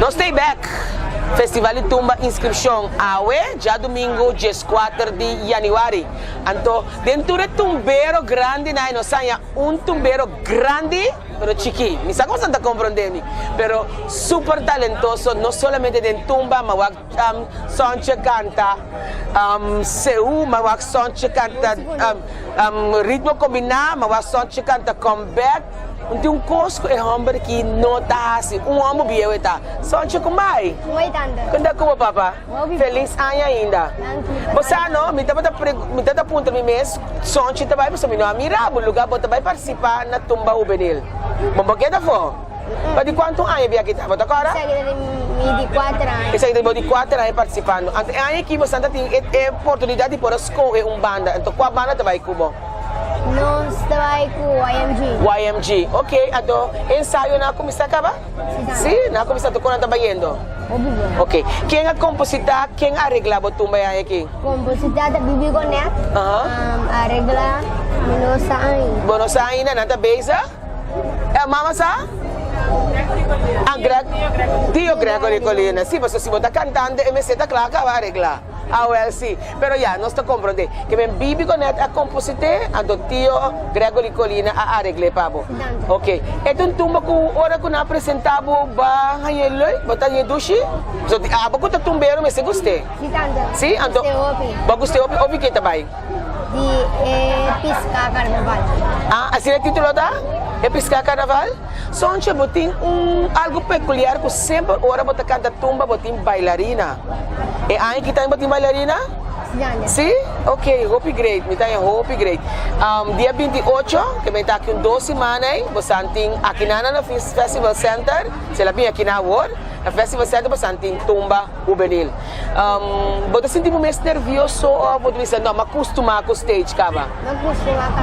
Nós stay back. Festival de Tumba inscrição awe, já domingo, dia 4 de januário. Então, dentro de tumbeiro grande, nós saia tumbeiro grande, pero chiqui. Me sabe como compreender? Pero super talentoso, não somente de tumba, mas sonche canta, seu, mas sonche canta, ritmo combinado, mas sonche canta comeback. Então, cosco é homem que não está assim. Homem bem está. Sonche com mai. Oi, tanda. Quando como papa? Feliz ano ainda. Você não, me dá ponto me mês. Sonche também você me não mira, o lugar você vai participar na tumba juvenil. Mas por que da for? Mas de quanto ano vem aqui? Você agora? De 4 anos. Esse aí de 4 anos participando. Aí que você tem oportunidade de escolher uma banda. Então, qual banda você vai cubo? Nós trabalhamos com YMG. Ok, então, ensaio na comissão acaba? Sim, na comissão tu está trabalhando? Ok. Quem é compositor, quem arregla o tumba aqui? Compositor da Bibi Gonet. Arregla Buenos Aires. Buenos Aires, na beza? É mama sa? Tio Gregory Colina. Sim, você se botar cantando, MC da claro que vai arreglar. Ah, well, sim. Pero ya, nós te compreende. Que ben Bibi Gonet a compositor, a do tio Gregory Colina a arregle, pabo. Ok. Então, tumba com hora que na apresentava ba hayeloi, botar ye dushi. So, abo ko tumbeiro, mas se gostei. Sim, então. Ba gostei, obi que também. De Pisca Carnaval. Ah, assim é o título da? É Pisca Carnaval? Só onde botem algo peculiar que sempre ora botar canta tumba, botem bailarina. E aí que tem botem bailarina? Sim? Ok, hope great. Me tem hope great. Dia 28, que me está aqui 2 semanas, você tem aqui na Festival Center, se ela vem aqui na World. Na Festival Center, você tem tumba juvenil. Você sente um mês nervioso ou você diz, não, mas acostumar com o stage, caba?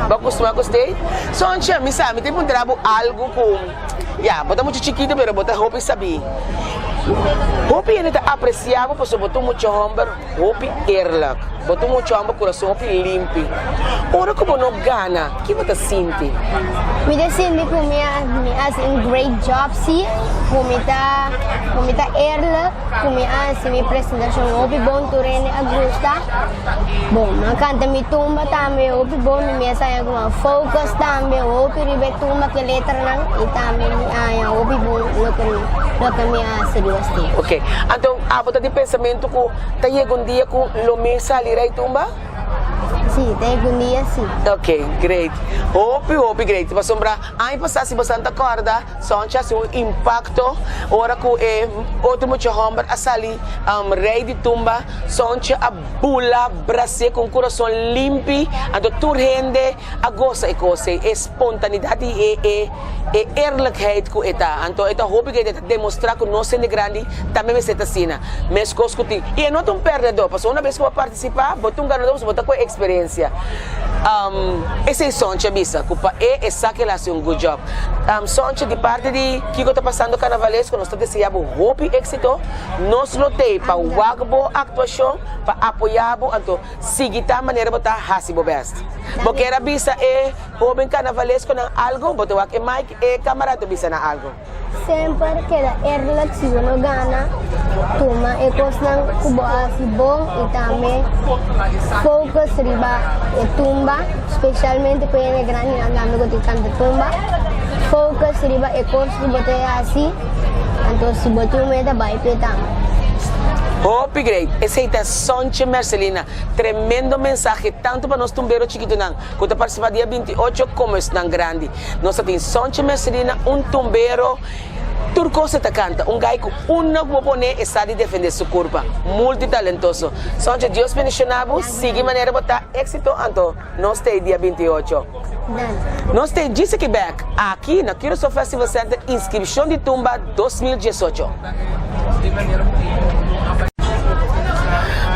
Não acostumar com o stage? Só antes, me sabe, tem um trabalho algo com... Bota muito chiquito, mas bota roupa e sabe. Roupa ele está apreciável, porque botou muito homem, roupa erlak. Botou muito homem, coração roupa limpo. Ora como não gana, o que você sente? Me sinto que me faz um great job, sim. Como está erlak, como faz minha apresentação, roupa bom, turene a gosta. Bom, mas canta me tumba também, roupa bom, me sai alguma focus também, roupa ribe tumba que letra não, e também roupa bom, lo que me faz. Ok, então, você tem pensamento que está chegando um dia que o mês sairá e tumba? Sim, tem um dia sim. Ok, great. Hope, great. Mas sombra, aí passar se você não acorda, só um impacto. Ora que outro muito homem a sair, rei de tumba, só a bula, braço com coração limpo, a doutor rende, a goza e coisa, espontaneidade e eerlijkheid que está. Então, eu hope que demonstrar que nós somos grande, também me senta assim, mas coisa que e não um perdedor, porque uma vez que eu participar, botar ganador, você botar com experiência. Esse é sonho, bisa, culpa é essa que ela faz good job. Sonho de parte de que está passando carnavalesco, nós estamos desejando hope êxito, nós lutei para o boa atuação, para apoiar, então, seguir da maneira botar hasibo best. Porque era bisa é jovem carnavalesco na algo, botar que Mike é camarada bisa na algo. Sempre que a erlak se não gana, tuma é coisa não kuboa se bom e também focus riba e tumba, especialmente quando é grande na gama que canta tumba, focus riba é coisa que botar assim, então se botar uma meta vai petar. Hope great. Essa é a Sonche Marcelina. Tremendo mensagem, tanto para nós tumbeiro chiquito não. Quando participa dia 28, como é tão grande. Nós temos Sonche Marcelina, tumbeiro turcoso te canta, gai que não pode poner está de defender sua curva. Multitalentoso. Sonche, Deus bendicionado, siga maneira botar êxito, então, nós temos dia 28. Nós temos Gise Quebec, aqui na Curaçao Festival Center, inscrição de tumba 2018.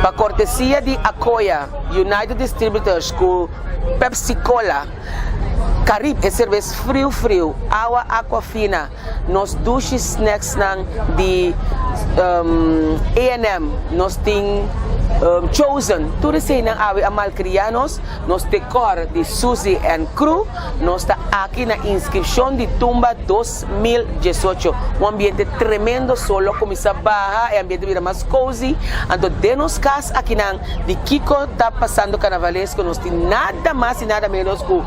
Para cortesia de Acoya, United Distributors com Pepsi Cola, Caribe é cerveja frio, água aquafina, nos duches snacks de A&M, nós temos chosen. Tudo sei na awe a malcrianos, nos decor de Suzy and Crew, nos está aqui na inscrição de Tumba 2018. Um ambiente tremendo, solo começa barra, é ambiente vira mais cozy. Então, denos cas aqui na de Kiko está passando carnavalesco, nós tem nada mais e nada menos que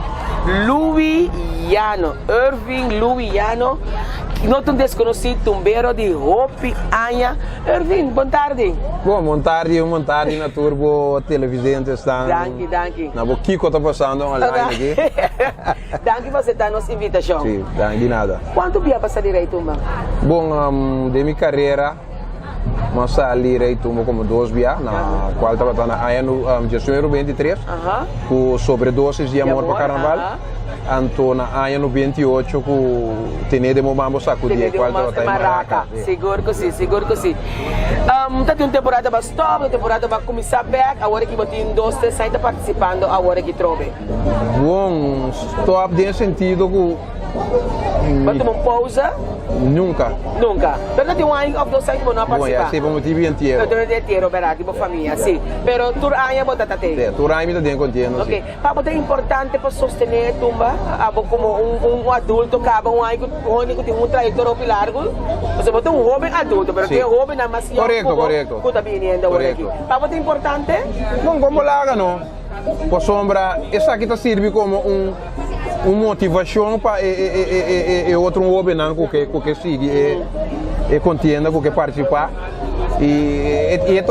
Louis Llano, Irving Louis Llano. Não um desconhecido tumbeiro de Hopi Anha. Irving, boa tarde. Boa tarde na turbo televidente está. Danke. Na Kiko está passando online aqui. Danke você está nos invitação. Sim, de nada. Quanto dia passa direito, Tumba? Bom, de minha carreira, mas ali direito como 2 dias, na qual estava na ano de 2023, com sobredosis de amor para carnaval. Anto na ano 28 com tenede mo mambo sacudir qual estava em Maraca. Seguro que sim. Tá tem uma temporada vai stop, uma temporada vai começar back, agora que botem 2-3 sai participando, agora que trove. Bom, stop de sentido que Mas uma pausa? Nunca. Pero tem um ano of those sites mo não Bom, participar. é sempre motivo inteiro. Inteiro, verdade, tipo família, sim. Pero tur ano bota tate. Tu rai me tem contiendo. Ok. Papo é importante para sostener tumba, abo como um adulto acaba um ano que tem trajetória largo. Você bota um jovem adulto, pero tem jovem na mais correto. Kuta viniendo agora aqui. Papo é importante? Não como lá não. Por sombra, essa aqui serve como motivação para outro jovem que sigue e contenda, que participar. E é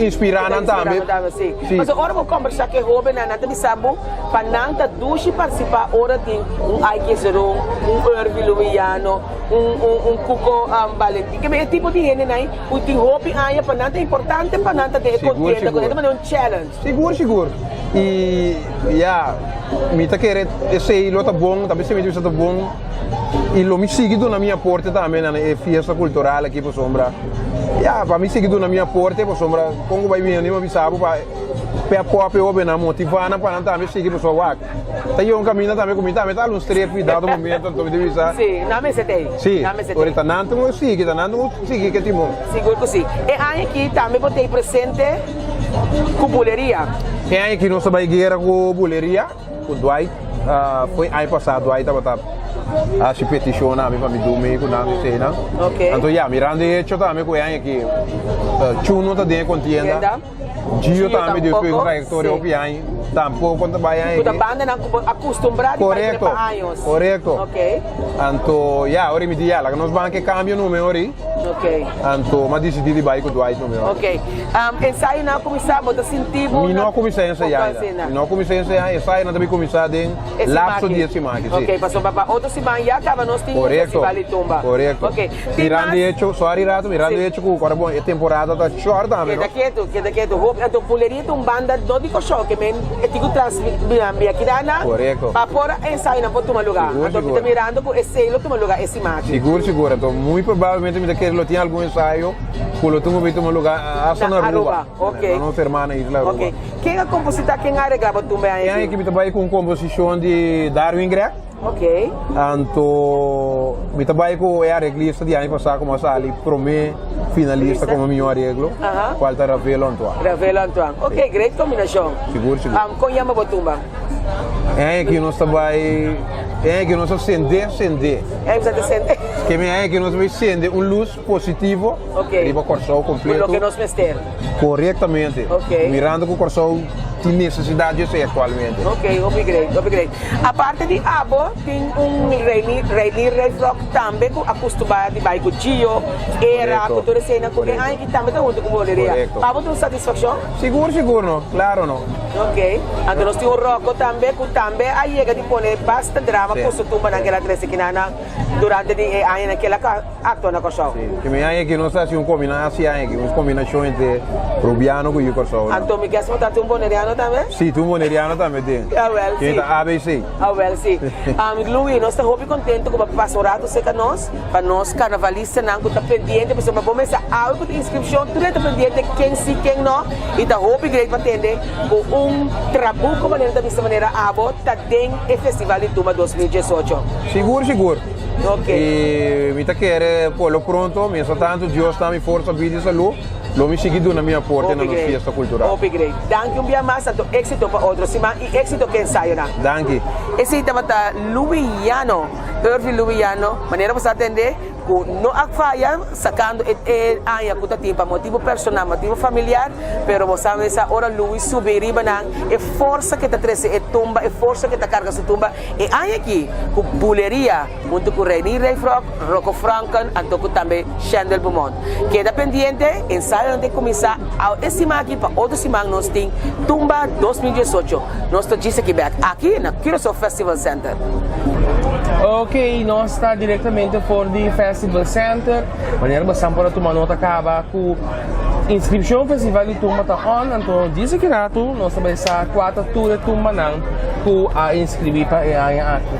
inspirando também. Mas agora vou conversar com o jovem na nata bisabo, para não dushi participar, ora tem Ike Zerong, Irving Louis Llano, Cuco Valentim, que é tipo de gente aí, o tem jovem aí para não é importante para não ter contenda, mas é um challenge. Seguro. E me tá querendo esse lo tá bom, também se me diz tá bom. E lo me seguido na minha porta também na festa cultural aqui por sombra. Para me seguido na minha porta por sombra, como vai vir nem me sabe para pop ou na motivana para não também seguir por sua vaca. Tá aí um caminho também comigo também tá uns três cuidado momento tô me divisar. Sim, não me setei. Sim. Ahorita não sigue que timo. Seguro que sim. E aí aqui também botei presente com buleria. E aí que nossa baigueira com buleria, o Dwight, foi aí passado Dwight tava a se peticiona a mim para me dormir com nada cena. Ok. Então mirando hecho também com aí que chuno tá dentro contienda. Gio também deu com trajectória o piai. Tampouco quando vai aí. Toda banda não acostumbrada para anos. Correto. Ok. Então, ora me dia lá que nós vamos que cambia o número aí. Ok. Então, mas decidi de vai com Dwight número. Ok. Ensaio não começar, bota sentir bom. Não comecei a ensaiar. Não comecei a ensaiar, ensaio não também começar de lapso de semana. Ok, passou para outro semana já acaba nós temos festival de tumba. Correto. Ok. Mirando hecho, só mirando hecho com agora bom, a temporada tá short também. Queda quieto. Então puleria um banda do de show que men etigo transmitir aqui dana. Correto. Para fora ensaio não pode tomar lugar. Então me mirando com esse elo tomar lugar esse match. Seguro. Então muito provavelmente me daquele tinha algum ensaio, quando tu me tomar lugar na Aruba. Ok. Não termina Isla Aruba. Ok. Quem é compositor quem arregava tumba aí? Quem é que me trabalha com composição de Darwin Greg? Ok. Então, me trabalho com a arreglista de ano passado, como ali, promê finalista como melhor arreglo. Qual está Ravelo Antoine. Ok, great combinação. Seguro. Com Yama Botumba. É que nós trabalhamos, que nós acender. É que acender. Que nós vai acender luz positivo. Ok. Riba corção completo. O que nós mester. Corretamente. Ok. Mirando com o corção tem necessidade de ser atualmente. Ok, upgrade. A parte de abo, tem Rayleigh Rock também acostumado de bairro Gio, era a cultura cena, porque aí que também está junto com boleria. Abo tem satisfação? Seguro, claro não. Ok. Então nós temos o Rocco também, que também aí chega de pôr bastante drama, com o tumba naquela trece que nana, durante aí naquela acto na coção. Sim, que me aí que nós fazemos uma combinação entre Rubiano com o Corso. Então me quer botar um boneriano também? Sim, tu boneriano também tem. Well, sim. ABC. Sim. Louis, nós estamos muito contentes com o pastorado seca nós, para nós carnavalistas não está pendente, porque vamos começar algo de inscrição, tudo está pendente, quem sim, quem não, e está upgrade para atender com trabuco maneira da maneira abo, está dentro do Festival de Tumba 2018. Seguro. Ok. E mi querer pô-lo pronto, mi tanto Deus está me força vida e saúde, lo me seguido na minha porta na nossa festa cultural. Hope great. Danke dia mais, tanto éxito para outros, e éxito que ensaio na. Danke. Esse tema tá Luiano, Irving Luiano, maneira você atender, com não falha, sacando a que tá tempo motivo personal, motivo familiar, pero você sabe essa hora Luis subir riba na é força que tá trece é tumba, é força que tá carga sua tumba, e aí aqui com buleria, junto com Reni Rayfrock, Rocco Franken, anto também Chandel Beaumont. Queda pendiente, ensaio antes de começar, esse aqui para outro semana nós tem Tumba 2018, nós estamos aqui na Curaçao Festival Center. Ok, nós está diretamente fora do Festival Center. Maneira bastante para tomar nota acaba com inscrição festival de Tumba tá on, então diz que rato nós também está 4 tours Tumba não com a inscrever para aqui.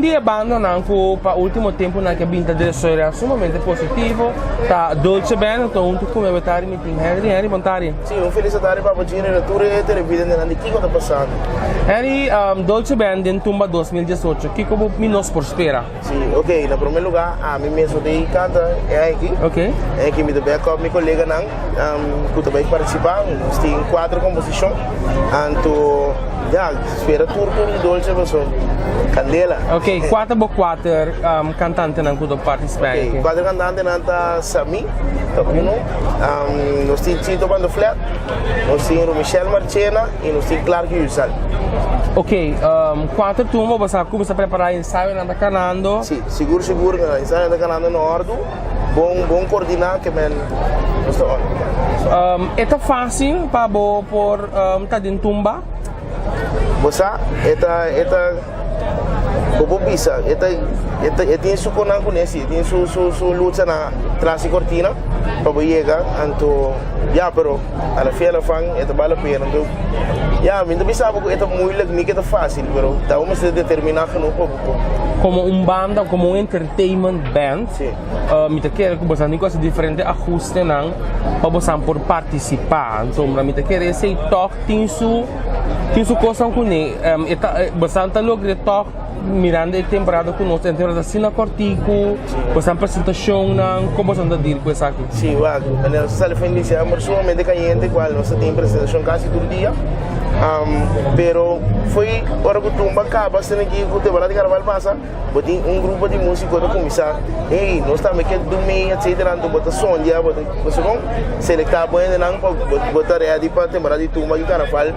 Dia banda não com para último tempo na que binta direção era sumamente positivo. Tá Dolce Band, então junto com o Betari meeting Henry Montari. Sim, felicidade para o Gino na tour e televisão na que está passando. Henry Dolce Band em Tumba 2018, que como nos prospera. Sim, ok, na primeiro lugar a mim mesmo de canta é aqui. Ok. É aqui me do backup meu colega não que também participar, tem 4 composições. Então, já espera tour por Dolce Band. Candela. Ok, 4x4 cantante não pudo participar. Ok, 4 cantantes não tá Sami, tá com nós temos Tito Bando Flat, nós temos Michelle Marchena e nós temos Clark Yusal. Ok, 4 turmas, você começa a preparar ensaio na canando. Sim, seguro que ensaio na canando no ordo, bom coordenar que men nós tá on. É fácil para por tá dentro tumba? Você Bobo bisa, tem su konan kunesi, tem su lucha na trasi cortina, para chegar, então, já, pero, a la fiel fan, vale a pena, então, já, me também sabe que muito me que fácil, pero, tá uma se determinar que não pouco. Como banda, como entertainment band, Sim. me te quer que você coisas diferentes ajustes não, para você por participar, então, me te quer esse toque tem su coisa com ele, bastante logo de toque mirando a temporada conosco, a temporada assim na Cortico, você apresentação não, como você anda a dizer com isso aqui? Sim, nós estamos felices, mas sumamente caliente, qual nós temos apresentação quase todo dia. Pero foi hora que tumba acaba, sendo que o temporada de carnaval passa, tem grupo de músicos que começar, ei, nós estamos aqui dormir, etc. Então bota som dia, você vão selectar bem de não para botar ready para temporada de tumba de carnaval,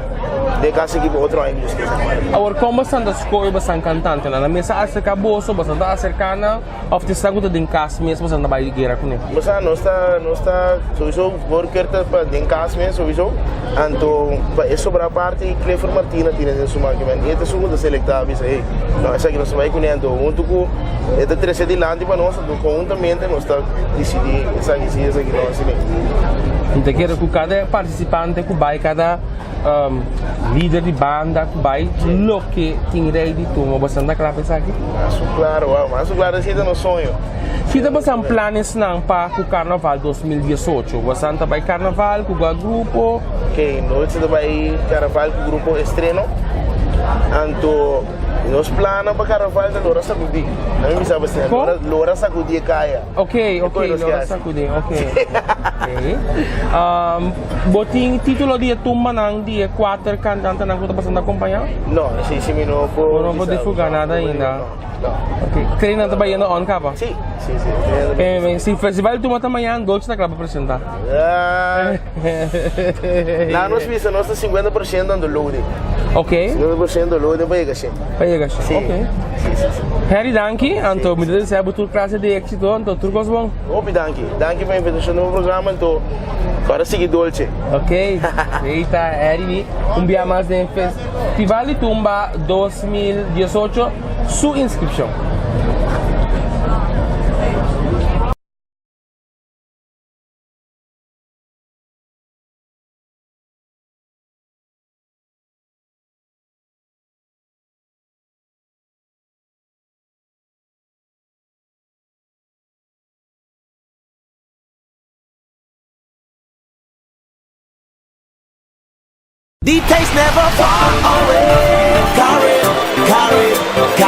de casa que outro ano música. Agora como você anda escolher bastante cantante, na mesa acerca bolso, você anda acercando, ou você está com em casa mesmo, você anda vai guerra com ele? Mas nós está sowieso worker para em casa mesmo sowieso, então é sobre a parte Clifford Martina tinha em sua máquina, e esta segunda selectável aí, não essa que nós vai conhecendo, junto com esta terceira de lante para nós, conjuntamente nós está decidindo essa aqui nós assim. Então quero que cada participante, que vai cada líder de banda, que vai lo que tem rei de turma, você anda claro pensar aqui? Mas claro, assim é no sonho. Se você tem planos não para o Carnaval 2018, você anda para o Carnaval com o grupo? Ok, nós estamos para Carnaval com o grupo Estreno, então nós planamos para Carnaval da Lora Sacudi. Não me sabe assim, Lora Sacudi caia. Ok, Lora Sacudi, ok. Botin título de tumba não de 4 cantantes não que você acompanhar? Não, sim, não vou divulgar nada ainda. Ok, querem não trabalhando on capa? Sim. Se o festival tumba também Dolce está para apresentar. Não, nós vimos nós 50% do load. Ok. 50% do load para chegar. Sim. Ok. Harry Danke, então me desejo boa classe de êxito, então tudo bom. Opi Danke para a invitação no programa, então para seguir Dolce. Ok. Eita, Harry, dia mais de Festival de Tumba 2018, sua inscrição. Details never far away. Carry, carry, carry.